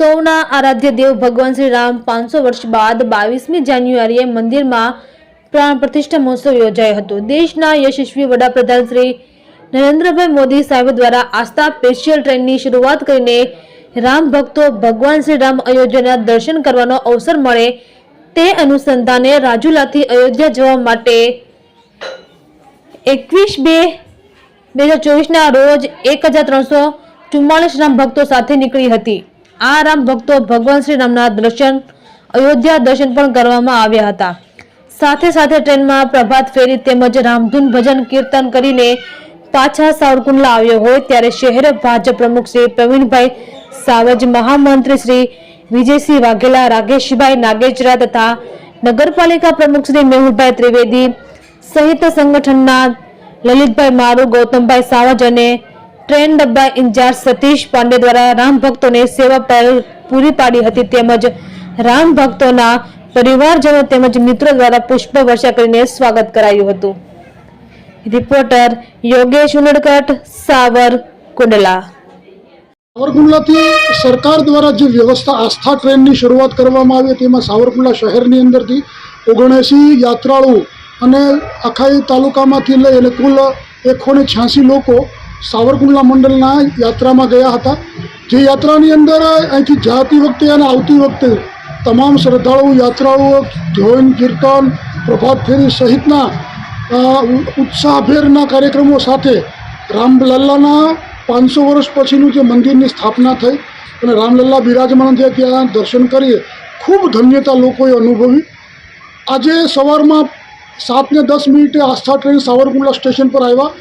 સૌના આરાધ્ય દેવ ભગવાન શ્રી રામ 500 વર્ષ બાદ 22મી જાન્યુઆરીએ મંદિરમાં પ્રાણ પ્રતિષ્ઠા મહોત્સવ યોજાયો હતો। દેશના યશસ્વી વડાપ્રધાન શ્રી નરેન્દ્રભાઈ મોદી સાહેબ દ્વારા આસ્થા સ્પેશિયલ ટ્રેનની શરૂઆત કરીને રામ ભક્તો ભગવાન શ્રી રામ અયોધ્યાના દર્શન કરવાનો અવસર મળે તે અનુસંધાને રાજુલાથી અયોધ્યા જવા માટે 21/2/2024ના રોજ 1344 રામ ભક્તો સાથે નીકળી હતી। આ રામ ભક્તો ભગવાન શ્રી રામના દર્શન અયોધ્યા દર્શન પણ કરવામાં આવ્યા હતા। સાથે સાથે ટ્રેનમાં પ્રભાત ફેરી તેમજ રામધૂન ભજન કીર્તન કરીને પાછા સાવરકુંડલા આવ્યો હોય ત્યારે શહેર ભાજપ પ્રમુખ શ્રી પ્રવીણભાઈ સાવજ, મહામંત્રી શ્રી વિજયસિંહ વાઘેલા, રાકેશભાઈ નાગેચરા તથા નગરપાલિકા પ્રમુખ શ્રી મેહુલભાઈ ત્રિવેદી સહિત સંગઠનના લલિતભાઈ મારુ, ગૌતમભાઈ સાવજ અને ટ્રેન ડબ્બા ઇન્ચાર્જ સતીશ પાંડે દ્વારા રામ ભક્તોને સેવા પૂરી પાડી હતી તેમજ રામ ભક્તોના પરિવારજનો તેમજ મિત્રો દ્વારા પુષ્પ વર્ષા કરીને સ્વાગત કરાયું હતું। રિપોર્ટર યોગેશ ઉનડકટ, સાવરકુંડલા। સાવરકુંડલાથી સરકાર દ્વારા જે વ્યવસ્થા આસ્થા ટ્રેનની શરૂઆત કરવામાં આવી તેમાં સાવરકુંડલા શહેરની અંદરથી 79 યાત્રાળુ અને આખા તાલુકામાંથી લઈ અને કુલ 186 લોકો સાવરકુંડલા મંડળના યાત્રામાં ગયા હતા। જે યાત્રાની અંદર અહીંથી જતી વખતે અને આવતી વખતે તમામ શ્રદ્ધાળુ યાત્રાળુઓ ધ્વન, કીર્તન, પ્રભાત ફેરી સહિતના ઉત્સાહભેરના કાર્યક્રમો સાથે રામલલ્લાના 500 વર્ષ પછીનું જે મંદિરની સ્થાપના થઈ અને રામલલ્લા બિરાજમાન થયા ત્યાં દર્શન કરીએ ખૂબ ધન્યતા લોકોએ અનુભવી। આજે સવારમાં 7:10 આસ્થા ટ્રેન સાવરકુંડલા સ્ટેશન પર આવ્યા।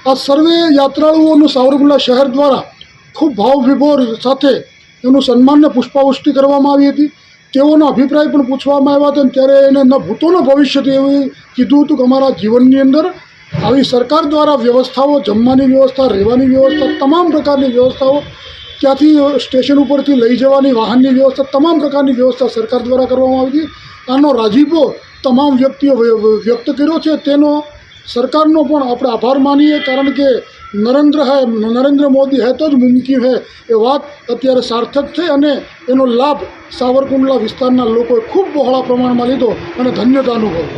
આ સર્વે યાત્રાળુઓનું સાવરકુંડલા શહેર દ્વારા ખૂબ ભાવવિભોર સાથે એનું સન્માનને પુષ્પાવૃષ્ટિ કરવામાં આવી હતી। તેઓનો અભિપ્રાય પણ પૂછવામાં આવ્યા હતા ત્યારે એને ન ભૂતો ન ભવિષ્યથી એવું કીધું હતું કે અમારા જીવનની અંદર આવી સરકાર દ્વારા વ્યવસ્થાઓ, જમવાની વ્યવસ્થા, રહેવાની વ્યવસ્થા, તમામ પ્રકારની વ્યવસ્થાઓ, ત્યાંથી સ્ટેશન ઉપરથી લઈ જવાની વાહનની વ્યવસ્થા, તમામ પ્રકારની વ્યવસ્થા સરકાર દ્વારા કરવામાં આવી હતી। આનો રાજીપો તમામ વ્યક્તિઓ વ્યક્ત કર્યો છે। તેનો સરકારનો પણ આપણે આભાર માનીએ કારણ કે નરેન્દ્ર મોદી હૈ તો જ મુમકિન હૈ એ વાત અત્યારે સાર્થક થઈ અને એનો લાભ સાવરકુંડલા વિસ્તારના લોકોએ ખૂબ બહોળા પ્રમાણમાં લીધો અને ધન્યતા અનુભવી।